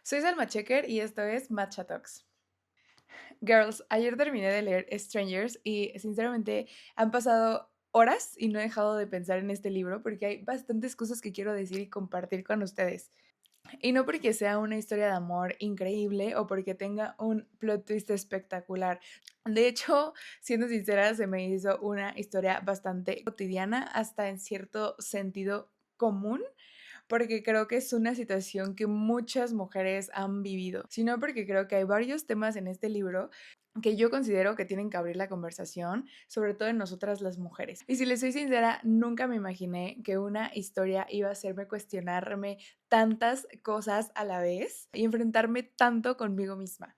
Soy Salma Checker y esto es Matcha Talks. Girls, ayer terminé de leer Strangers y sinceramente han pasado horas y no he dejado de pensar en este libro porque hay bastantes cosas que quiero decir y compartir con ustedes. Y no porque sea una historia de amor increíble o porque tenga un plot twist espectacular. De hecho, siendo sincera, se me hizo una historia bastante cotidiana, hasta en cierto sentido común, porque creo que es una situación que muchas mujeres han vivido, sino porque creo que hay varios temas en este libro que yo considero que tienen que abrir la conversación, sobre todo en nosotras las mujeres. Y si les soy sincera, nunca me imaginé que una historia iba a hacerme cuestionarme tantas cosas a la vez y enfrentarme tanto conmigo misma,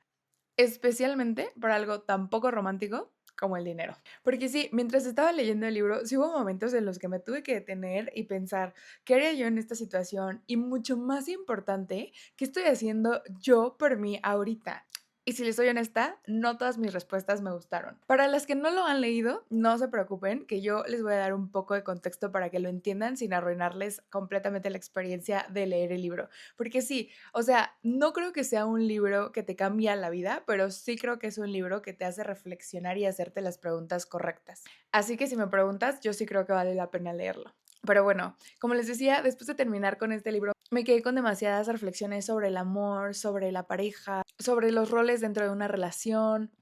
especialmente por algo tan poco romántico como el dinero. Porque sí, mientras estaba leyendo el libro, sí hubo momentos en los que me tuve que detener y pensar, ¿qué haría yo en esta situación? Y mucho más importante, ¿qué estoy haciendo yo por mí ahorita? Y si les soy honesta, no todas mis respuestas me gustaron. Para las que no lo han leído, no se preocupen, que yo les voy a dar un poco de contexto para que lo entiendan sin arruinarles completamente la experiencia de leer el libro. Porque sí, o sea, no creo que sea un libro que te cambia la vida, pero sí creo que es un libro que te hace reflexionar y hacerte las preguntas correctas. Así que si me preguntas, yo sí creo que vale la pena leerlo. Pero bueno, como les decía, después de terminar con este libro, me quedé con demasiadas reflexiones sobre el amor, sobre la pareja, sobre los roles dentro de una relación,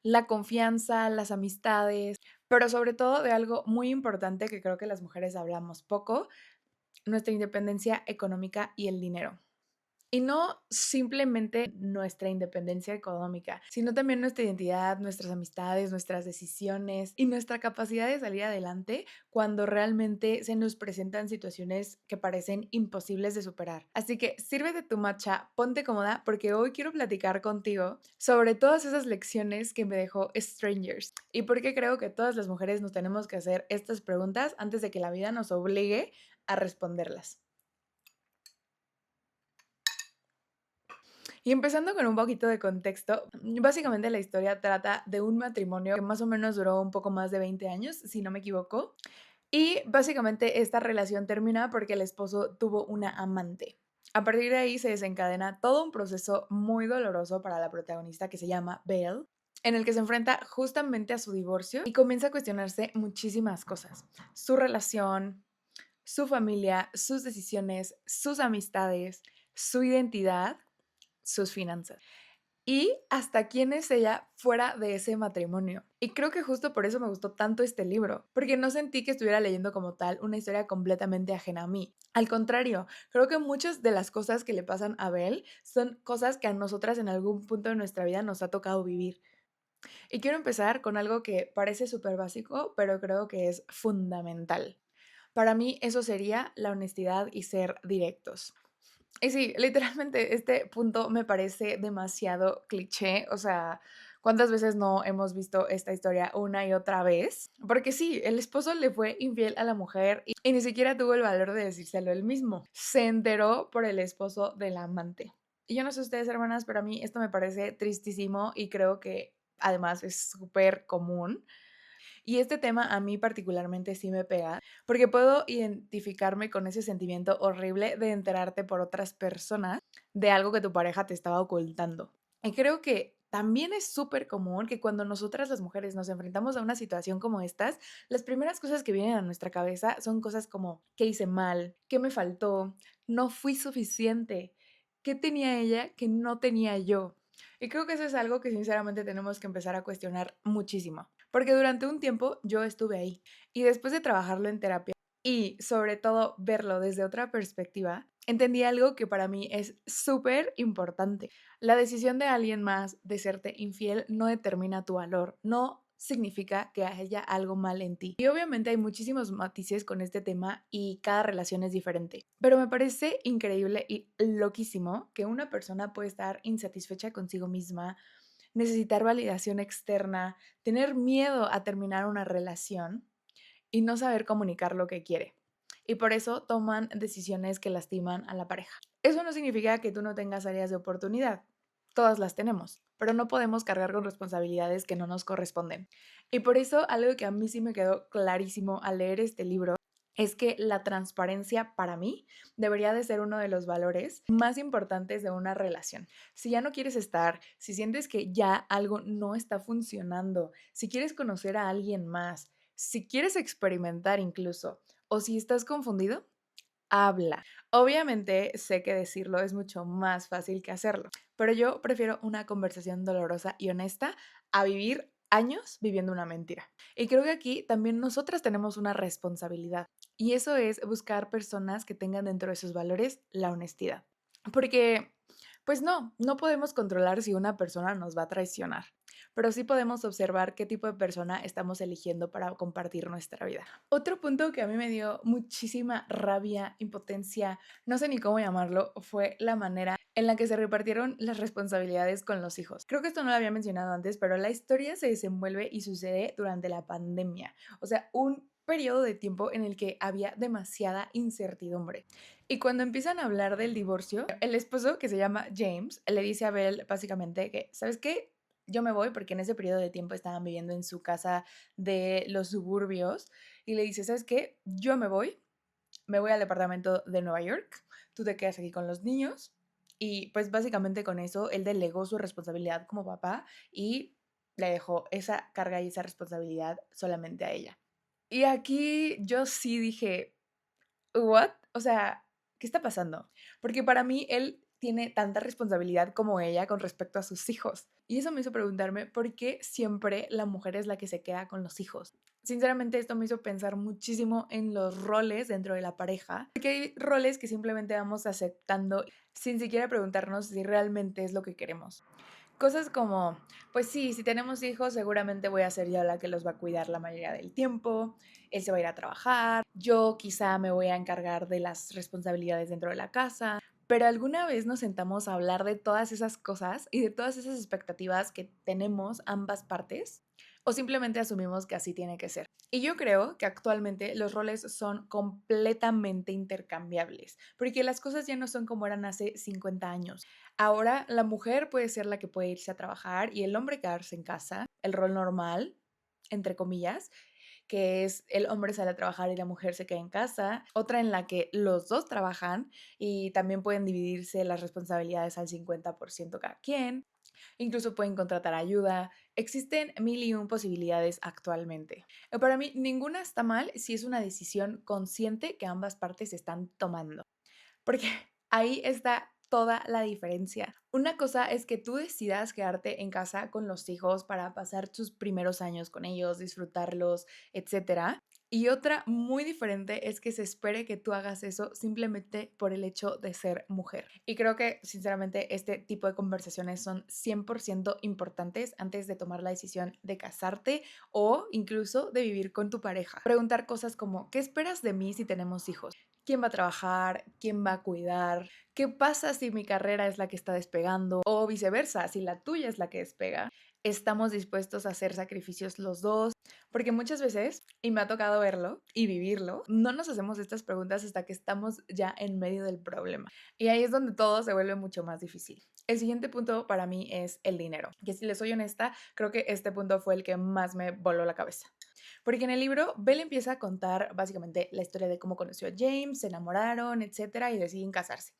la confianza, las amistades, pero sobre todo de algo muy importante que creo que las mujeres hablamos poco, nuestra independencia económica y el dinero. Y no simplemente nuestra independencia económica, sino también nuestra identidad, nuestras amistades, nuestras decisiones y nuestra capacidad de salir adelante cuando realmente se nos presentan situaciones que parecen imposibles de superar. Así que sírvete tu matcha, ponte cómoda porque hoy quiero platicar contigo sobre todas esas lecciones que me dejó Strangers y por qué creo que todas las mujeres nos tenemos que hacer estas preguntas antes de que la vida nos obligue a responderlas. Y empezando con un poquito de contexto, básicamente la historia trata de un matrimonio que más o menos duró un poco más de 20 años, si no me equivoco. Y básicamente esta relación termina porque el esposo tuvo una amante. A partir de ahí se desencadena todo un proceso muy doloroso para la protagonista que se llama Belle, en el que se enfrenta justamente a su divorcio y comienza a cuestionarse muchísimas cosas. Su relación, su familia, sus decisiones, sus amistades, su identidad, sus finanzas y hasta quién es ella fuera de ese matrimonio. Y creo que justo por eso me gustó tanto este libro, porque no sentí que estuviera leyendo como tal una historia completamente ajena a mí. Al contrario, creo que muchas de las cosas que le pasan a Belle son cosas que a nosotras en algún punto de nuestra vida nos ha tocado vivir. Y quiero empezar con algo que parece súper básico, pero creo que es fundamental. Para mí eso sería la honestidad y ser directos. Y sí, literalmente este punto me parece demasiado cliché, o sea, ¿cuántas veces no hemos visto esta historia una y otra vez? Porque sí, el esposo le fue infiel a la mujer y ni siquiera tuvo el valor de decírselo él mismo. Se enteró por el esposo del amante. Y yo no sé ustedes, hermanas, pero a mí esto me parece tristísimo y creo que además es súper común. Y este tema a mí particularmente sí me pega, porque puedo identificarme con ese sentimiento horrible de enterarte por otras personas de algo que tu pareja te estaba ocultando. Y creo que también es súper común que cuando nosotras las mujeres nos enfrentamos a una situación como estas, las primeras cosas que vienen a nuestra cabeza son cosas como, ¿qué hice mal? ¿Qué me faltó? ¿No fui suficiente? ¿Qué tenía ella que no tenía yo? Y creo que eso es algo que sinceramente tenemos que empezar a cuestionar muchísimo, porque durante un tiempo yo estuve ahí y después de trabajarlo en terapia y sobre todo verlo desde otra perspectiva, entendí algo que para mí es súper importante. La decisión de alguien más de serte infiel no determina tu valor, no significa que haya algo mal en ti. Y obviamente hay muchísimos matices con este tema y cada relación es diferente. Pero me parece increíble y loquísimo que una persona puede estar insatisfecha consigo misma, necesitar validación externa, tener miedo a terminar una relación y no saber comunicar lo que quiere. Y por eso toman decisiones que lastiman a la pareja. Eso no significa que tú no tengas áreas de oportunidad. Todas las tenemos, pero no podemos cargar con responsabilidades que no nos corresponden. Y por eso algo que a mí sí me quedó clarísimo al leer este libro es que la transparencia para mí debería de ser uno de los valores más importantes de una relación. Si ya no quieres estar, si sientes que ya algo no está funcionando, si quieres conocer a alguien más, si quieres experimentar incluso, o si estás confundido, habla. Obviamente sé que decirlo es mucho más fácil que hacerlo, pero yo prefiero una conversación dolorosa y honesta a vivir años viviendo una mentira. Y creo que aquí también nosotras tenemos una responsabilidad y eso es buscar personas que tengan dentro de sus valores la honestidad. Porque, pues no podemos controlar si una persona nos va a traicionar, pero sí podemos observar qué tipo de persona estamos eligiendo para compartir nuestra vida. Otro punto que a mí me dio muchísima rabia, impotencia, no sé ni cómo llamarlo, fue la manera en la que se repartieron las responsabilidades con los hijos. Creo que esto no lo había mencionado antes, pero la historia se desenvuelve y sucede durante la pandemia. O sea, un periodo de tiempo en el que había demasiada incertidumbre. Y cuando empiezan a hablar del divorcio, el esposo, que se llama James, le dice a Belle básicamente que, ¿sabes qué? Yo me voy porque en ese periodo de tiempo estaban viviendo en su casa de los suburbios y le dice, ¿sabes qué? Yo me voy al departamento de Nueva York, tú te quedas aquí con los niños y pues básicamente con eso él delegó su responsabilidad como papá y le dejó esa carga y esa responsabilidad solamente a ella. Y aquí yo sí dije, ¿what? O sea, ¿qué está pasando? Porque para mí él tiene tanta responsabilidad como ella con respecto a sus hijos. Y eso me hizo preguntarme por qué siempre la mujer es la que se queda con los hijos. Sinceramente, esto me hizo pensar muchísimo en los roles dentro de la pareja, porque hay roles que simplemente vamos aceptando sin siquiera preguntarnos si realmente es lo que queremos. Cosas como, pues sí, si tenemos hijos, seguramente voy a ser yo la que los va a cuidar la mayoría del tiempo, él se va a ir a trabajar, yo quizá me voy a encargar de las responsabilidades dentro de la casa, pero alguna vez nos sentamos a hablar de todas esas cosas y de todas esas expectativas que tenemos ambas partes, o simplemente asumimos que así tiene que ser. Y yo creo que actualmente los roles son completamente intercambiables, porque las cosas ya no son como eran hace 50 años. Ahora la mujer puede ser la que puede irse a trabajar y el hombre quedarse en casa, el rol normal, entre comillas, que es el hombre sale a trabajar y la mujer se queda en casa. Otra en la que los dos trabajan y también pueden dividirse las responsabilidades al 50% cada quien. Incluso pueden contratar ayuda. Existen mil y un posibilidades actualmente. Para mí, ninguna está mal si es una decisión consciente que ambas partes están tomando. Porque ahí está toda la diferencia. Una cosa es que tú decidas quedarte en casa con los hijos para pasar tus primeros años con ellos, disfrutarlos, etcétera. Y otra muy diferente es que se espere que tú hagas eso simplemente por el hecho de ser mujer. Y creo que, sinceramente, este tipo de conversaciones son 100% importantes antes de tomar la decisión de casarte o incluso de vivir con tu pareja. Preguntar cosas como, ¿qué esperas de mí si tenemos hijos? ¿Quién va a trabajar? ¿Quién va a cuidar? ¿Qué pasa si mi carrera es la que está despegando? O viceversa, si la tuya es la que despega. ¿Estamos dispuestos a hacer sacrificios los dos? Porque muchas veces, y me ha tocado verlo y vivirlo, no nos hacemos estas preguntas hasta que estamos ya en medio del problema. Y ahí es donde todo se vuelve mucho más difícil. El siguiente punto para mí es el dinero, que si les soy honesta, creo que este punto fue el que más me voló la cabeza. Porque en el libro, Belle empieza a contar básicamente la historia de cómo conoció a James, se enamoraron, etcétera, y deciden casarse.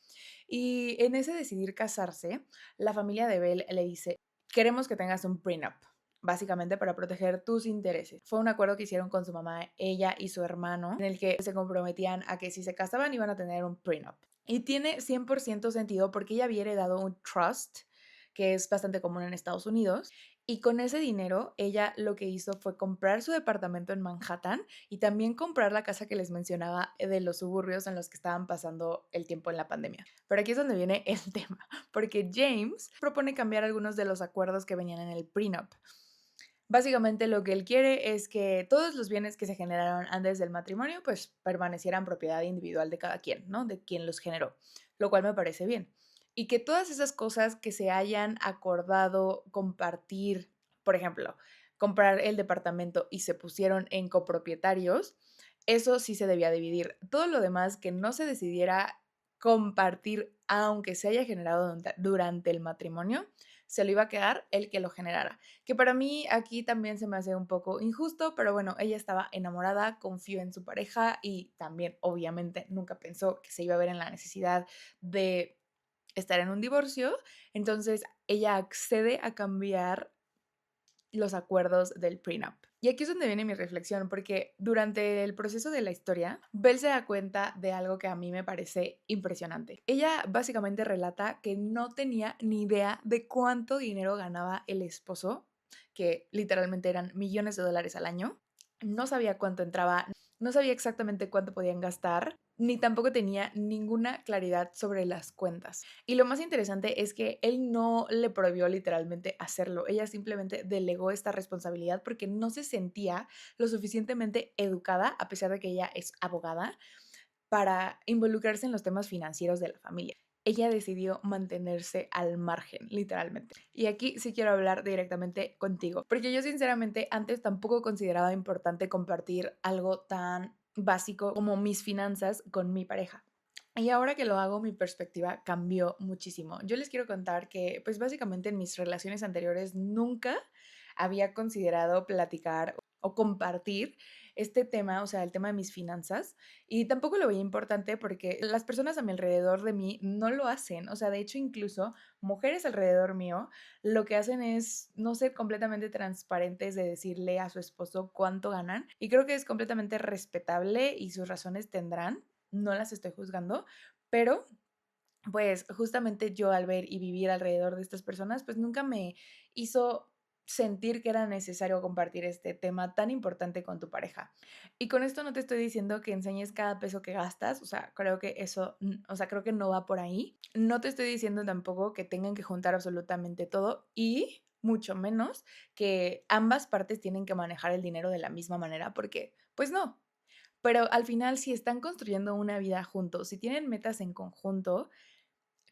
Y en ese decidir casarse, la familia de Belle le dice, queremos que tengas un prenup, básicamente para proteger tus intereses. Fue un acuerdo que hicieron con su mamá, ella y su hermano, en el que se comprometían a que si se casaban iban a tener un prenup. Y tiene 100% sentido porque ella había heredado un trust, que es bastante común en Estados Unidos, y con ese dinero, ella lo que hizo fue comprar su departamento en Manhattan y también comprar la casa que les mencionaba de los suburbios en los que estaban pasando el tiempo en la pandemia. Pero aquí es donde viene el tema, porque James propone cambiar algunos de los acuerdos que venían en el prenup. Básicamente lo que él quiere es que todos los bienes que se generaron antes del matrimonio pues permanecieran propiedad individual de cada quien, ¿no? De quien los generó, lo cual me parece bien. Y que todas esas cosas que se hayan acordado compartir, por ejemplo, comprar el departamento y se pusieron en copropietarios, eso sí se debía dividir. Todo lo demás que no se decidiera compartir, aunque se haya generado durante el matrimonio, se lo iba a quedar el que lo generara. Que para mí aquí también se me hace un poco injusto, pero bueno, ella estaba enamorada, confió en su pareja y también obviamente nunca pensó que se iba a ver en la necesidad de estar en un divorcio. Entonces ella accede a cambiar los acuerdos del prenup. Y aquí es donde viene mi reflexión, porque durante el proceso de la historia, Belle se da cuenta de algo que a mí me parece impresionante. Ella básicamente relata que no tenía ni idea de cuánto dinero ganaba el esposo, que literalmente eran millones de dólares al año. No sabía cuánto entraba, no sabía exactamente cuánto podían gastar, ni tampoco tenía ninguna claridad sobre las cuentas. Y lo más interesante es que él no le prohibió literalmente hacerlo. Ella simplemente delegó esta responsabilidad porque no se sentía lo suficientemente educada, a pesar de que ella es abogada, para involucrarse en los temas financieros de la familia. Ella decidió mantenerse al margen, literalmente. Y aquí sí quiero hablar directamente contigo, porque yo sinceramente antes tampoco consideraba importante compartir algo tan básico como mis finanzas con mi pareja. Y ahora que lo hago, mi perspectiva cambió muchísimo. Yo les quiero contar que, pues básicamente en mis relaciones anteriores nunca había considerado platicar o compartir este tema, o sea, el tema de mis finanzas, y tampoco lo veía importante porque las personas a mi alrededor de mí no lo hacen, o sea, de hecho incluso mujeres alrededor mío lo que hacen es no ser completamente transparentes de decirle a su esposo cuánto ganan, y creo que es completamente respetable y sus razones tendrán, no las estoy juzgando, pero pues justamente yo al ver y vivir alrededor de estas personas, pues nunca me hizo sentir que era necesario compartir este tema tan importante con tu pareja. Y con esto no te estoy diciendo que enseñes cada peso que gastas, o sea, creo que eso, o sea, creo que no va por ahí. No te estoy diciendo tampoco que tengan que juntar absolutamente todo y mucho menos que ambas partes tienen que manejar el dinero de la misma manera, porque pues no. Pero al final, si están construyendo una vida juntos, si tienen metas en conjunto,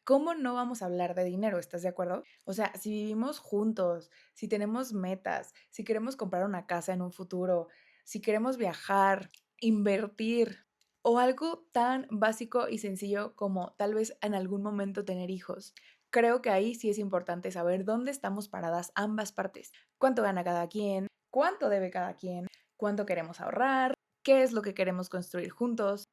¿cómo no vamos a hablar de dinero? ¿Estás de acuerdo? O sea, si vivimos juntos, si tenemos metas, si queremos comprar una casa en un futuro, si queremos viajar, invertir o algo tan básico y sencillo como tal vez en algún momento tener hijos. Creo que ahí sí es importante saber dónde estamos paradas ambas partes. ¿Cuánto gana cada quien? ¿Cuánto debe cada quien? ¿Cuánto queremos ahorrar? ¿Qué es lo que queremos construir juntos?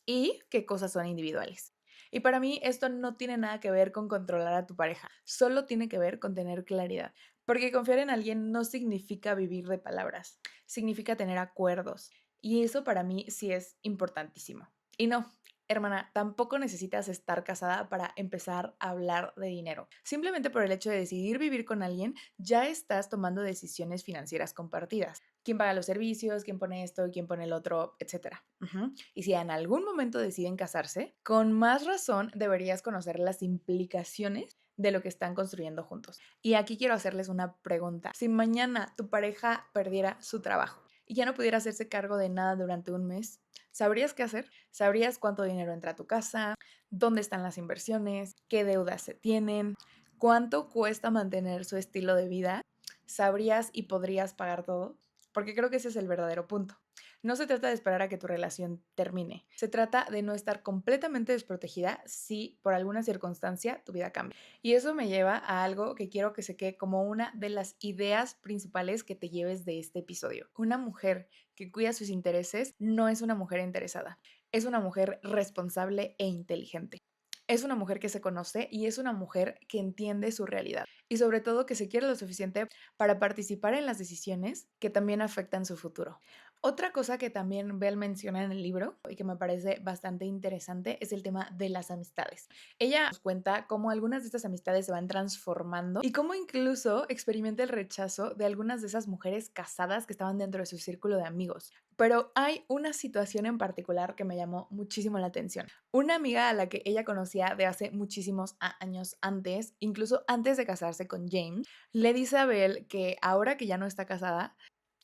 Y qué cosas son individuales. Y para mí esto no tiene nada que ver con controlar a tu pareja, solo tiene que ver con tener claridad. Porque confiar en alguien no significa vivir de palabras, significa tener acuerdos. Y eso para mí sí es importantísimo. Y no, hermana, tampoco necesitas estar casada para empezar a hablar de dinero. Simplemente por el hecho de decidir vivir con alguien, ya estás tomando decisiones financieras compartidas. ¿Quién paga los servicios? ¿Quién pone esto? ¿Quién pone el otro? Etcétera. Y si en algún momento deciden casarse, con más razón deberías conocer las implicaciones de lo que están construyendo juntos. Y aquí quiero hacerles una pregunta. Si mañana tu pareja perdiera su trabajo y ya no pudiera hacerse cargo de nada durante un mes, ¿sabrías qué hacer? ¿Sabrías cuánto dinero entra a tu casa? ¿Dónde están las inversiones? ¿Qué deudas se tienen? ¿Cuánto cuesta mantener su estilo de vida? ¿Sabrías y podrías pagar todo? Porque creo que ese es el verdadero punto. No se trata de esperar a que tu relación termine. Se trata de no estar completamente desprotegida si por alguna circunstancia tu vida cambia. Y eso me lleva a algo que quiero que se quede como una de las ideas principales que te lleves de este episodio. Una mujer que cuida sus intereses no es una mujer interesada. Es una mujer responsable e inteligente. Es una mujer que se conoce y es una mujer que entiende su realidad. Y sobre todo que se quiere lo suficiente para participar en las decisiones que también afectan su futuro. Otra cosa que también Belle menciona en el libro y que me parece bastante interesante es el tema de las amistades. Ella nos cuenta cómo algunas de estas amistades se van transformando y cómo incluso experimenta el rechazo de algunas de esas mujeres casadas que estaban dentro de su círculo de amigos. Pero hay una situación en particular que me llamó muchísimo la atención. Una amiga a la que ella conocía de hace muchísimos años antes, incluso antes de casarse con James, le dice a Belle que ahora que ya no está casada,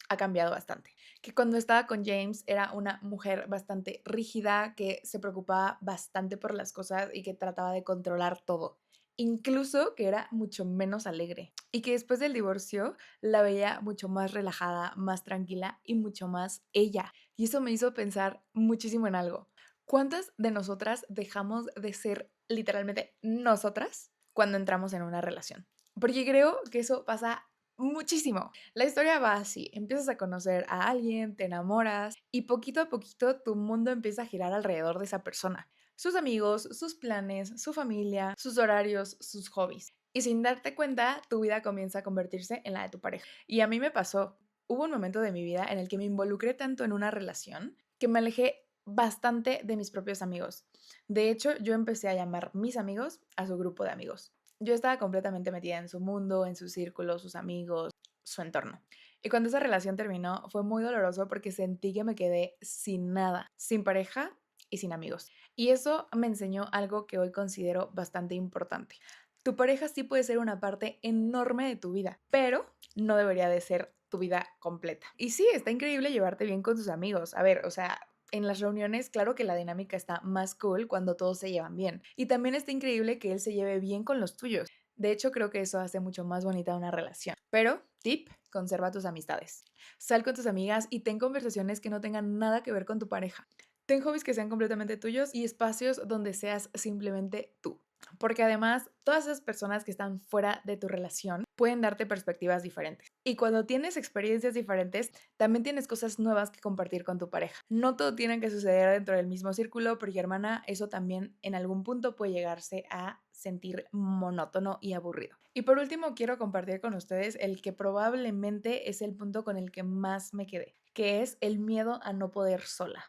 ha cambiado bastante. Que cuando estaba con James era una mujer bastante rígida, que se preocupaba bastante por las cosas y que trataba de controlar todo. Incluso que era mucho menos alegre. Y que después del divorcio la veía mucho más relajada, más tranquila y mucho más ella. Y eso me hizo pensar muchísimo en algo. ¿Cuántas de nosotras dejamos de ser literalmente nosotras cuando entramos en una relación? Porque creo que eso pasa muchísimo. La historia va así, empiezas a conocer a alguien, te enamoras y poquito a poquito tu mundo empieza a girar alrededor de esa persona. Sus amigos, sus planes, su familia, sus horarios, sus hobbies. Y sin darte cuenta, tu vida comienza a convertirse en la de tu pareja. Y a mí me pasó. Hubo un momento de mi vida en el que me involucré tanto en una relación que me alejé bastante de mis propios amigos. De hecho, yo empecé a llamar mis amigos a su grupo de amigos. Yo estaba completamente metida en su mundo, en su círculo, sus amigos, su entorno. Y cuando esa relación terminó, fue muy doloroso porque sentí que me quedé sin nada, sin pareja y sin amigos. Y eso me enseñó algo que hoy considero bastante importante. Tu pareja sí puede ser una parte enorme de tu vida, pero no debería de ser tu vida completa. Y sí, está increíble llevarte bien con tus amigos. A ver, o sea, en las reuniones, claro que la dinámica está más cool cuando todos se llevan bien. Y también está increíble que él se lleve bien con los tuyos. De hecho, creo que eso hace mucho más bonita una relación. Pero, tip, conserva tus amistades. Sal con tus amigas y ten conversaciones que no tengan nada que ver con tu pareja. Ten hobbies que sean completamente tuyos y espacios donde seas simplemente tú. Porque además, todas esas personas que están fuera de tu relación pueden darte perspectivas diferentes. Y cuando tienes experiencias diferentes, también tienes cosas nuevas que compartir con tu pareja. No todo tiene que suceder dentro del mismo círculo, porque hermana, eso también en algún punto puede llegarse a sentir monótono y aburrido. Y por último, quiero compartir con ustedes el que probablemente es el punto con el que más me quedé, que es el miedo a no poder sola.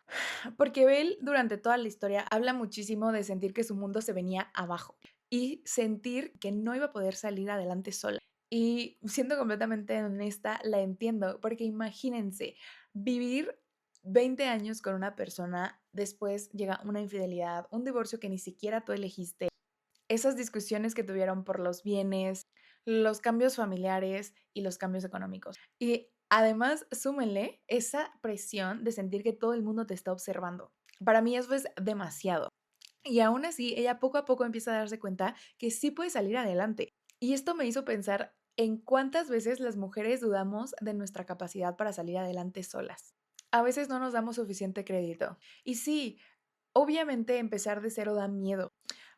Porque Belle durante toda la historia habla muchísimo de sentir que su mundo se venía abajo y sentir que no iba a poder salir adelante sola. Y siendo completamente honesta, la entiendo, porque imagínense vivir 20 años con una persona, después llega una infidelidad, un divorcio que ni siquiera tú elegiste, esas discusiones que tuvieron por los bienes, los cambios familiares y los cambios económicos. Y además, súmenle esa presión de sentir que todo el mundo te está observando. Para mí eso es demasiado. Y aún así, ella poco a poco empieza a darse cuenta que sí puede salir adelante. Y esto me hizo pensar en cuántas veces las mujeres dudamos de nuestra capacidad para salir adelante solas. A veces no nos damos suficiente crédito. Y sí, obviamente empezar de cero da miedo.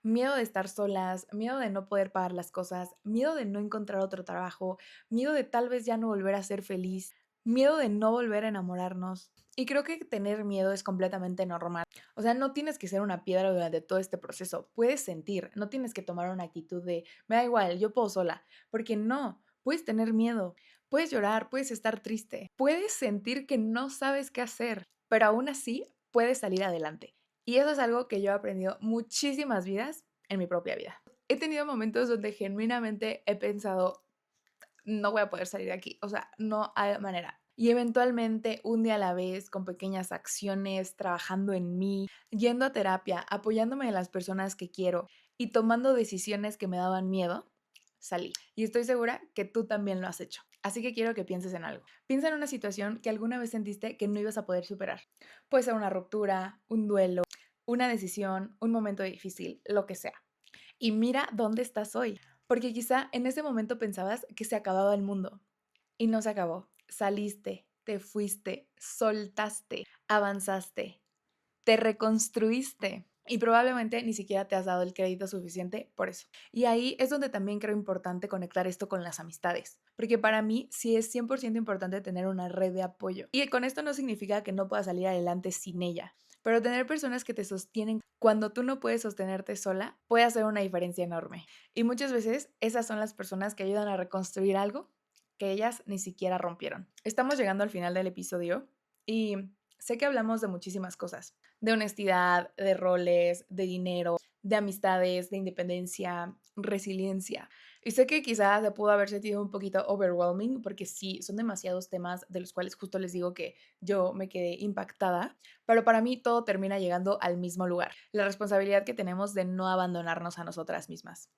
Miedo de estar solas, miedo de no poder pagar las cosas, miedo de no encontrar otro trabajo, miedo de tal vez ya no volver a ser feliz, miedo de no volver a enamorarnos. Y creo que tener miedo es completamente normal. O sea, no tienes que ser una piedra durante todo este proceso. Puedes sentir, no tienes que tomar una actitud de, me da igual, yo puedo sola. Porque no, puedes tener miedo, puedes llorar, puedes estar triste, puedes sentir que no sabes qué hacer, pero aún así puedes salir adelante. Y eso es algo que yo he aprendido muchísimas vidas en mi propia vida. He tenido momentos donde genuinamente he pensado, no voy a poder salir de aquí, o sea, no hay manera. Y eventualmente, un día a la vez, con pequeñas acciones, trabajando en mí, yendo a terapia, apoyándome en las personas que quiero y tomando decisiones que me daban miedo, salí. Y estoy segura que tú también lo has hecho. Así que quiero que pienses en algo. Piensa en una situación que alguna vez sentiste que no ibas a poder superar. Puede ser una ruptura, un duelo, una decisión, un momento difícil, lo que sea. Y mira dónde estás hoy. Porque quizá en ese momento pensabas que se acababa el mundo. Y no se acabó. Saliste, te fuiste, soltaste, avanzaste, te reconstruiste. Y probablemente ni siquiera te has dado el crédito suficiente por eso. Y ahí es donde también creo importante conectar esto con las amistades. Porque para mí sí es 100% importante tener una red de apoyo. Y con esto no significa que no puedas salir adelante sin ella. Pero tener personas que te sostienen cuando tú no puedes sostenerte sola puede hacer una diferencia enorme. Y muchas veces esas son las personas que ayudan a reconstruir algo que ellas ni siquiera rompieron. Estamos llegando al final del episodio y sé que hablamos de muchísimas cosas, de honestidad, de roles, de dinero, de amistades, de independencia, resiliencia. Y sé que quizás se pudo haber sentido un poquito overwhelming porque sí, son demasiados temas de los cuales justo les digo que yo me quedé impactada, pero para mí todo termina llegando al mismo lugar, la responsabilidad que tenemos de no abandonarnos a nosotras mismas.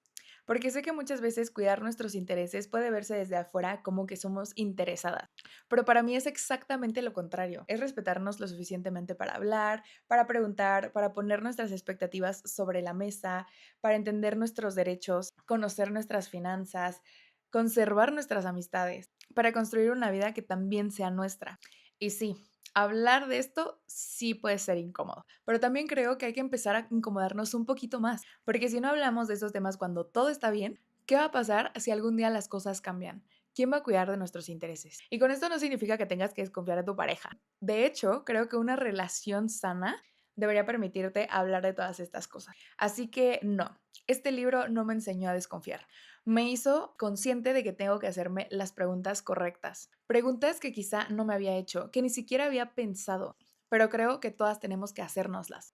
Porque sé que muchas veces cuidar nuestros intereses puede verse desde afuera como que somos interesadas, pero para mí es exactamente lo contrario, es respetarnos lo suficientemente para hablar, para preguntar, para poner nuestras expectativas sobre la mesa, para entender nuestros derechos, conocer nuestras finanzas, conservar nuestras amistades, para construir una vida que también sea nuestra. Y sí, hablar de esto sí puede ser incómodo, pero también creo que hay que empezar a incomodarnos un poquito más, porque si no hablamos de esos temas cuando todo está bien, ¿qué va a pasar si algún día las cosas cambian? ¿Quién va a cuidar de nuestros intereses? Y con esto no significa que tengas que desconfiar de tu pareja. De hecho, creo que una relación sana debería permitirte hablar de todas estas cosas. Así que no, este libro no me enseñó a desconfiar. Me hizo consciente de que tengo que hacerme las preguntas correctas. Preguntas que quizá no me había hecho, que ni siquiera había pensado, pero creo que todas tenemos que hacérnoslas.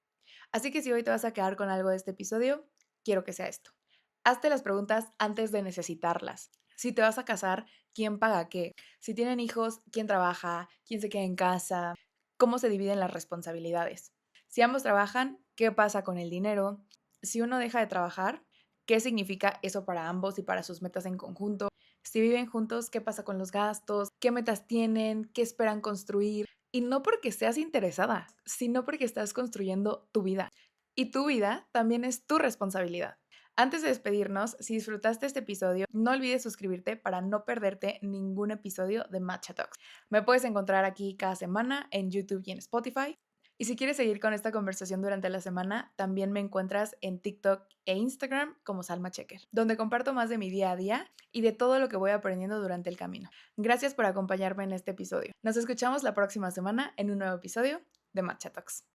Así que si hoy te vas a quedar con algo de este episodio, quiero que sea esto. Hazte las preguntas antes de necesitarlas. Si te vas a casar, ¿quién paga qué? Si tienen hijos, ¿quién trabaja? ¿Quién se queda en casa? ¿Cómo se dividen las responsabilidades? Si ambos trabajan, ¿qué pasa con el dinero? Si uno deja de trabajar, ¿qué significa eso para ambos y para sus metas en conjunto? Si viven juntos, ¿qué pasa con los gastos? ¿Qué metas tienen? ¿Qué esperan construir? Y no porque seas interesada, sino porque estás construyendo tu vida. Y tu vida también es tu responsabilidad. Antes de despedirnos, si disfrutaste este episodio, no olvides suscribirte para no perderte ningún episodio de Matcha Talks. Me puedes encontrar aquí cada semana en YouTube y en Spotify. Y si quieres seguir con esta conversación durante la semana, también me encuentras en TikTok e Instagram como Salma Checker, donde comparto más de mi día a día y de todo lo que voy aprendiendo durante el camino. Gracias por acompañarme en este episodio. Nos escuchamos la próxima semana en un nuevo episodio de Matcha Talks.